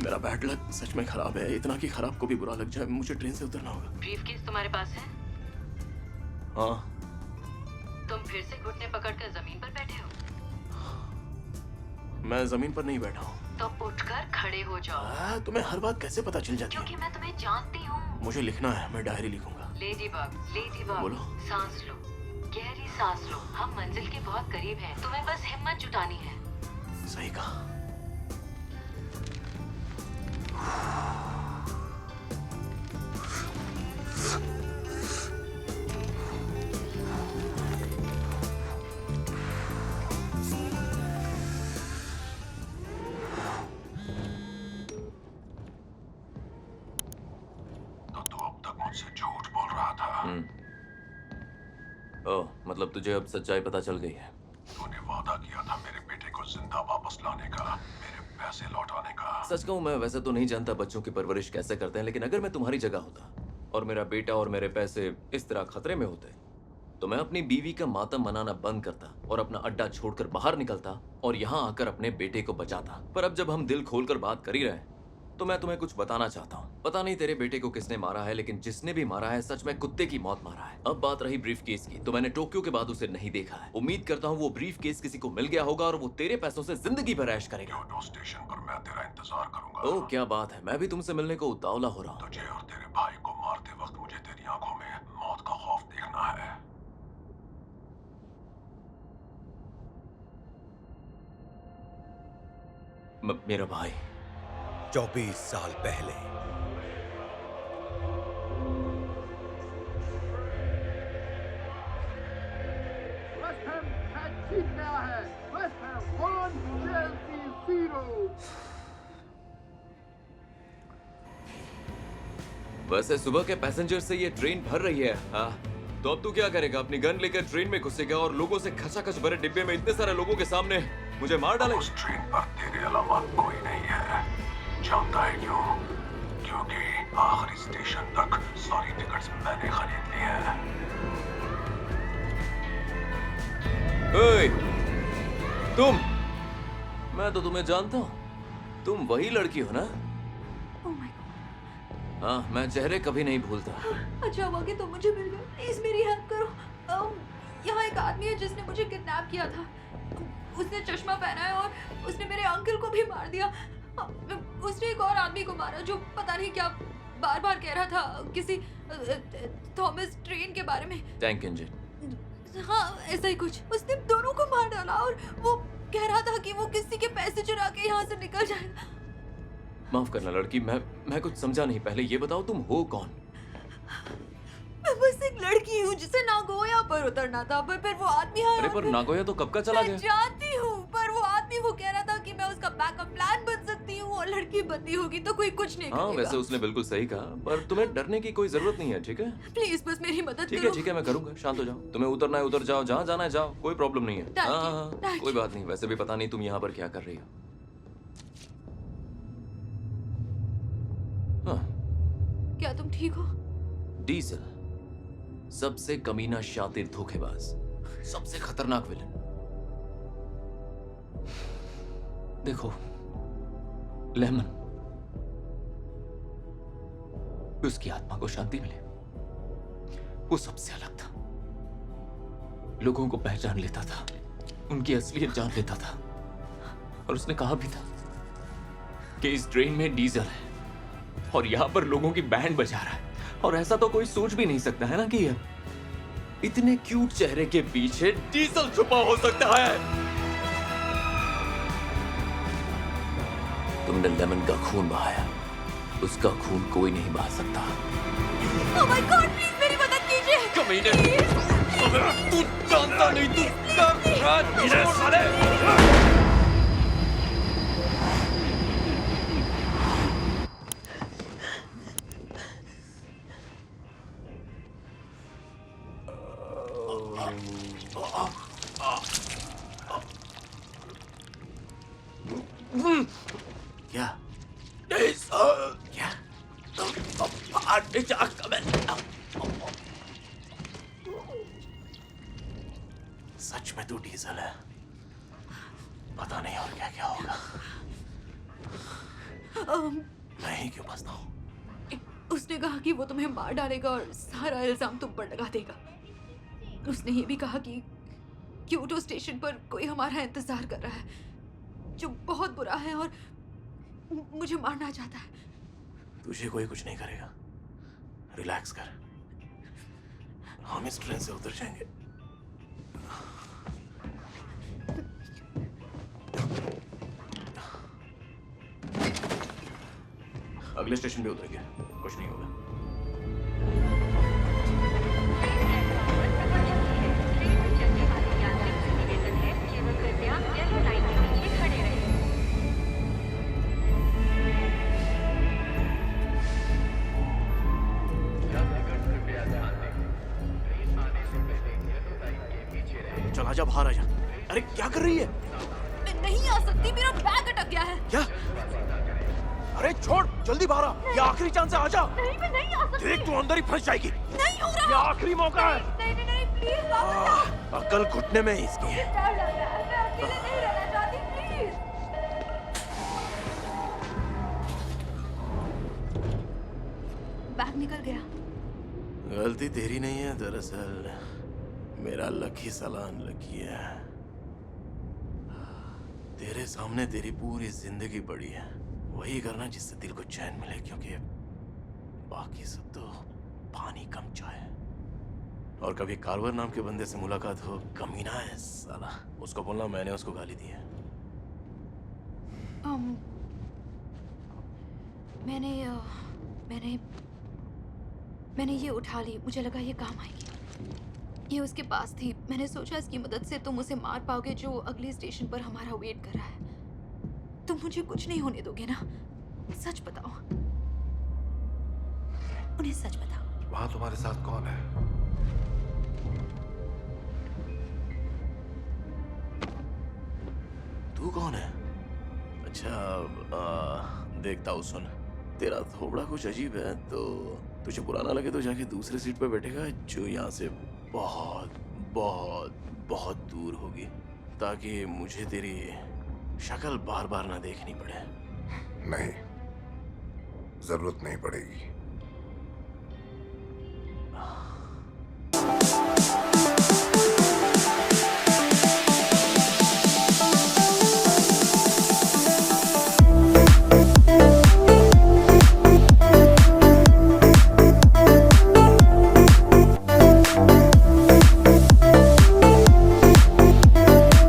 मेरा bad luck सच में खराब है, इतना कि खराब को भी बुरा लग जाए। मुझे ट्रेन से उतरना होगा। ब्रीफकेस तुम्हारे पास है? हाँ। तुम फिर से घुटने पकड़कर जमीन पर बैठे हो? मैं जमीन पर नहीं बैठा हूँ। तो उठकर खड़े हो जाओ। तुम्हें हर बात कैसे पता चल जाती है? क्योंकि मैं तुम्हें जानती हूँ। मुझे लिखना है, मैं डायरी लिखूंगा। लेडीबग, बोलो। सांस लो, गहरी सांस लो। हम मंजिल के बहुत करीब हैं। तुम्हें बस हिम्मत जुटानी है। सही कहा। ओह, मतलब तुझे अब सच्चाई पता चल गई है। तूने वादा किया था मेरे बेटे को जिंदा वापस लाने का, मेरे पैसे लौटाने का। सच कहूं, मैं वैसे तो नहीं जानता बच्चों की परवरिश कैसे करते हैं, लेकिन अगर मैं तुम्हारी जगह होता और मेरा बेटा और मेरे पैसे इस तरह खतरे में होते तो मैं अपनी बीवी का मातम मनाना बंद करता और अपना अड्डा छोड़कर बाहर निकलता और यहाँ आकर अपने बेटे को बचाता। पर अब जब हम दिल खोलकर बात कर ही रहे हैं तो मैं तुम्हें कुछ बताना चाहता हूँ। पता नहीं तेरे बेटे को किसने मारा है, लेकिन जिसने भी मारा है सच में कुत्ते की मौत मारा है। अब बात रही ब्रीफ केस की, तो मैंने टोक्यो के बाद उसे नहीं देखा है। उम्मीद करता हूँ वो ब्रीफ केस किसी को मिल गया होगा और वो तेरे पैसों से जिंदगी भर ऐश करेगा। क्योटो स्टेशन पर मैं तेरा इंतजार करूंगा। ओह, क्या बात है, मैं भी तुमसे मिलने को उतावला हो रहा हूँ। तुझे और तेरे भाई को मारते वक्त मुझे तेरी आंखों में मौत का खौफ देखना है। मेरा भाई 24 साल पहले वेस्ट हैम मैच जीत गया है। West Ham 1 Chelsea 0। वैसे सुबह के पैसेंजर से ये ट्रेन भर रही है। हाँ, तो अब तू क्या करेगा? अपनी गन लेकर ट्रेन में घुसेगा और लोगों से खचाखच भरे डिब्बे में इतने सारे लोगों के सामने मुझे मार डालेगा? उस ट्रेन पर तेरे अलावा कोई नहीं है। जानता है क्यों? क्योंकि आखिरी स्टेशन तक सारी टिकट्स मैंने खरीद ली है। ओए, तुम! मैं तो तुम्हें जानता हूँ। तुम वही लड़की हो ना? Oh my God। हाँ, मैं चेहरे कभी नहीं भूलता। अच्छा हुआ कि तुम मुझे मिल गए। प्लीज मेरी हेल्प करो। यहाँ एक आदमी है जिसने मुझे किडनैप किया था। उसने चश्मा पहना है और उसने मेरे अंकल को भी मार दिया। उसने एक और आदमी को मारा जो पता नहीं क्या बार बार कह रहा था, किसी थॉमस ट्रेन के बारे में। Tank engine. हाँ, ऐसा ही कुछ। उसने दोनों को मार डाला और वो कह रहा था कि वो किसी के पैसे चुरा के यहाँ से निकल जाएगा। माफ करना लड़की, मैं कुछ समझा नहीं। पहले ये बताओ तुम हो कौन? मैं बस एक लड़की हूँ जिसे नागोया पर उतरना था, पर फिर वो आदमी आया। अरे पर नागोया तो कब का चला गया। मैं जानती हूँ, पर वो आदमी वो कह रहा था कि मैं उसका बैकअप प्लान बन सकती हूँ और लड़की बनती होगी तो कोई कुछ नहीं हाँ, करेगा। वैसे उसने बिल्कुल सही कहा, पर तुम्हें डरने की कोई जरूरत नहीं है, ठीक है? प्लीज बस मेरी मदद ठीक करो। है ठीक है, मैं करूंगा। शांत हो जाओ। तुम्हें उतरना है उतर जाओ, जहाँ जाना है जाओ, कोई प्रॉब्लम नहीं है। Thank you, हाँ, thank कोई you। बात नहीं। वैसे भी पता नहीं तुम यहाँ पर क्या कर रही हो। हाँ, क्या तुम ठीक हो? डीजल सबसे कमीना शातिर धोखेबाज, सबसे खतरनाक विलन। देखो लेमन, उसकी आत्मा को शांति मिले। वो सबसे अलग था, लोगों को पहचान लेता था, उनकी असलियत जान लेता था। और उसने कहा भी था कि इस ट्रेन में डीजल है और यहां पर लोगों की बैंड बजा रहा है। और ऐसा तो कोई सोच भी नहीं सकता है ना कि इतने क्यूट चेहरे के पीछे डीजल छुपा हो सकता है। तुमने लेमन का खून बहाया, उसका खून कोई नहीं बहा सकता। Oh my God, प्लीज मेरी मदद कीजिए। कमीने, तू जानता नहीं तू क्या साले। क्या? क्या? सच में तू डीजल है? पता नहीं और क्या क्या होगा। मैं ही क्यों फंसता हूँ? उसने कहा कि वो तुम्हें मार डालेगा और सारा इल्जाम तुम पर लगा देगा। उसने ये भी कहा कि क्योटो स्टेशन पर कोई हमारा इंतजार कर रहा है जो बहुत बुरा है और मुझे मारना चाहता है। तुझे कोई कुछ नहीं करेगा, रिलैक्स कर, हम इस ट्रेन से उतर जाएंगे। अगले स्टेशन पे उतरेंगे, कुछ नहीं होगा। चल आजा, बाहर आजा। अरे क्या कर रही है? मैं नहीं आ सकती, मेरा बैग अटक गया है। क्या? अरे छोड़, जल्दी बाहर आ, ये आखिरी चांस है, आजा। नहीं, मैं नहीं आ सकती। देख तू अंदर ही फंस जाएगी। नहीं हो रहा। ये आखिरी मौका है। नहीं नहीं नहीं, प्लीज वापस आओ। अकल घुटने में ही इसकी है। डर लग रहा है, मैं अकेले नहीं रहना चाहती, प्लीज। बैग निकल गया। गलती तेरी नहीं है, दरअसल मेरा लकी सलान लकी है। तेरे सामने तेरी पूरी जिंदगी पड़ी है, वही करना जिससे दिल को चैन मिले, क्योंकि बाकी सब तो पानी कम चाय। और कभी कारवर नाम के बंदे से मुलाकात हो, कमीना है साला, उसको बोलना मैंने उसको गाली दी है। मैंने ये उठा ली, मुझे लगा ये काम आएगी। ये उसके पास थी, मैंने सोचा इसकी मदद से तुम उसे मार पाओगे जो अगले स्टेशन पर हमारा वेट कर रहा है। तुम मुझे कुछ नहीं होने दोगे ना? सच बताओ, उन्हें सच बताओ। वहां तुम्हारे साथ कौन है? तू कौन है? अच्छा, देखता हूँ, सुन, तेरा थोड़ा कुछ अजीब है, तो तुझे बुरा ना लगे तो जाके दूसरे सीट पे बैठेगा जो यहाँ से बहुत बहुत बहुत दूर होगी, ताकि मुझे तेरी शक्ल बार बार ना देखनी पड़े। नहीं, जरूरत नहीं पड़ेगी।